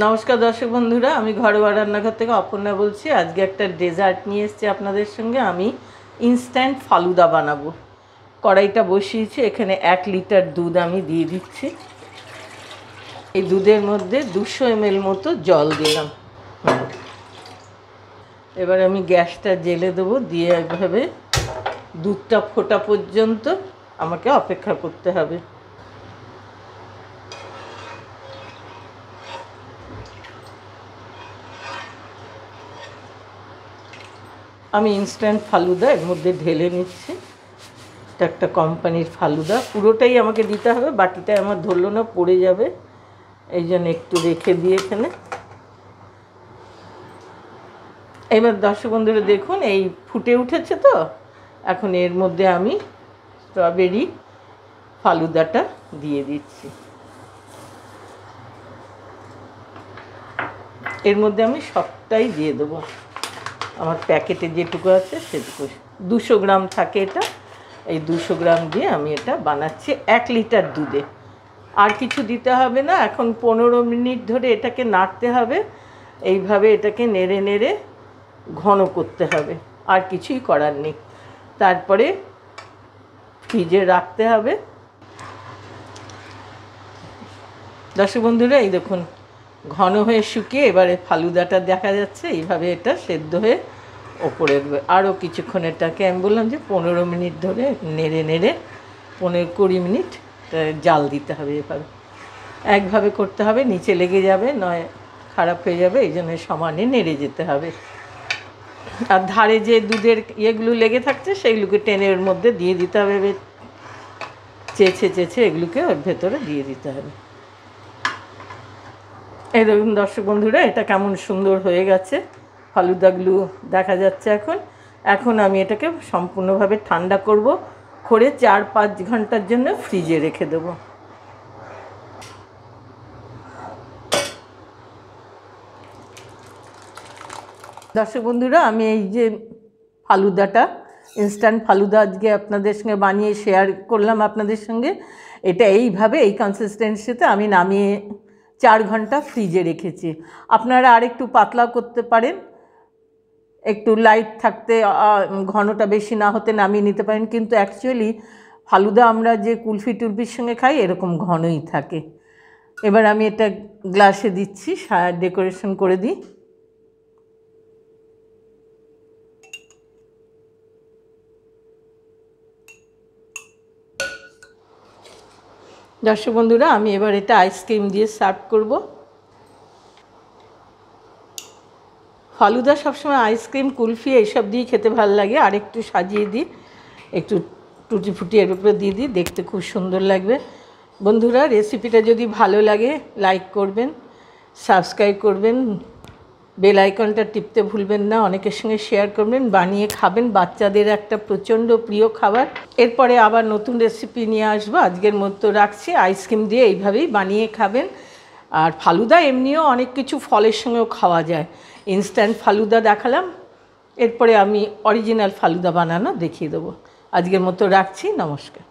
নমস্কার দর্শক বন্ধুরা, আমি ঘরোয়া রান্নাঘর থেকে অপর্ণা বলছি। আজকে একটা ডেজার্ট নিয়ে এসেছি আপনাদের সঙ্গে। আমি ইনস্ট্যান্ট ফালুদা বানাবো। কড়াইটা বসিয়েছি, এখানে 1 লিটার দুধ আমি দিয়ে দিচ্ছি। এই দুধের মধ্যে 200 ml মতো জল দিলাম। এবার আমি গ্যাসটা জ্বেলে দেবো, দিয়ে এইভাবে দুধটা ফোটা পর্যন্ত আমাকে অপেক্ষা করতে হবে। আমি ইনস্ট্যান্ট ফালুদা এর মধ্যে ঢেলে নিচ্ছি। এটা একটা কোম্পানির ফালুদা, পুরোটাই আমাকে দিতে হবে, বাটিটায় আমার ধরলো না, পড়ে যাবে, এই জন্য একটু রেখে দিয়ে এখানে। এবার দর্শক বন্ধুরা দেখুন, এই ফুটে উঠেছে তো। এখন এর মধ্যে আমি স্ট্রবেরি ফালুদাটা দিয়ে দিচ্ছি। এর মধ্যে আমি সবটাই দিয়ে দেবো, আমার প্যাকেটে যেটুকু আছে সেটুকু। 200 গ্রাম থাকে এটা, এই 200 গ্রাম দিয়ে আমি এটা বানাচ্ছি 1 লিটার দুধে। আর কিছু দিতে হবে না। এখন 15 মিনিট ধরে এটাকে নাড়তে হবে, এইভাবে এটাকে নেড়ে নেড়ে ঘন করতে হবে, আর কিছুই করার নেই। তারপরে ফ্রিজে রাখতে হবে। দর্শক বন্ধুরা এই দেখুন, ঘন হয়ে শুকিয়ে এবারে ফালুদাটা দেখা যাচ্ছে। এইভাবে এটা সেদ্ধ হয়ে ওপরে আরও কিছুক্ষণ এটাকে আমি বললাম যে 15 মিনিট ধরে নেড়ে নেড়ে 15-20 মিনিট জাল দিতে হবে। এভাবে একভাবে করতে হবে, নিচে লেগে যাবে, নয় খারাপ হয়ে যাবে, এই জন্য সমানে নেড়ে যেতে হবে। আর ধারে যে দুধের ইয়েগুলো লেগে থাকছে সেইগুলোকে টেনে ওর মধ্যে দিয়ে দিতে হবে, চেঁচে চেঁচে এগুলোকে ওর ভেতরে দিয়ে দিতে হবে। এই দেখুন দর্শক বন্ধুরা, এটা কেমন সুন্দর হয়ে গেছে, ফালুদাগুলো দেখা যাচ্ছে। এখন আমি এটাকে সম্পূর্ণভাবে ঠান্ডা করব, করে 4-5 ঘন্টার জন্য ফ্রিজে রেখে দেব। দর্শক বন্ধুরা, আমি এই যে ফালুদাটা, ইনস্ট্যান্ট ফালুদা আজকে আপনাদের সঙ্গে বানিয়ে শেয়ার করলাম আপনাদের সঙ্গে। এটা এইভাবে এই কনসিস্টেন্সিতে আমি নামিয়ে 4 ঘন্টা ফ্রিজে রেখেছি। আপনারা আরেকটু পাতলা করতে পারেন, একটু লাইট থাকতে, ঘনটা বেশি না হতে নামিয়ে নিতে পারেন, কিন্তু অ্যাকচুয়ালি ফালুদা আমরা যে কুলফি টুলফির সঙ্গে খাই এরকম ঘনই থাকে। এবার আমি এটা গ্লাসে দিচ্ছি, ডেকোরেশন করে দিই। দর্শক বন্ধুরা, আমি এবার এটা আইসক্রিম দিয়ে সার্ভ করব। ফালুদা সবসময় আইসক্রিম, কুলফি এইসব দিয়ে খেতে ভালো লাগে। আর একটু সাজিয়ে দিই, একটু টুটি ফুটি এর উপরে দিয়ে দিই, দেখতে খুব সুন্দর লাগবে। বন্ধুরা, রেসিপিটা যদি ভালো লাগে লাইক করবেন, সাবস্ক্রাইব করবেন, বেল আইকনটা টিপতে ভুলবেন না, অনেকের সঙ্গে শেয়ার করবেন, বানিয়ে খাবেন। বাচ্চাদের একটা প্রচণ্ড প্রিয় খাবার। এরপরে আবার নতুন রেসিপি নিয়ে আসবো। আজকের মতো রাখছি। আইসক্রিম দিয়ে এইভাবেই বানিয়ে খাবেন। আর ফালুদা এমনিও অনেক কিছু ফলের সঙ্গেও খাওয়া যায়। ইনস্ট্যান্ট ফালুদা দেখালাম, এরপরে আমি অরিজিনাল ফালুদা বানানো দেখিয়ে দেবো। আজকের মতো রাখছি, নমস্কার।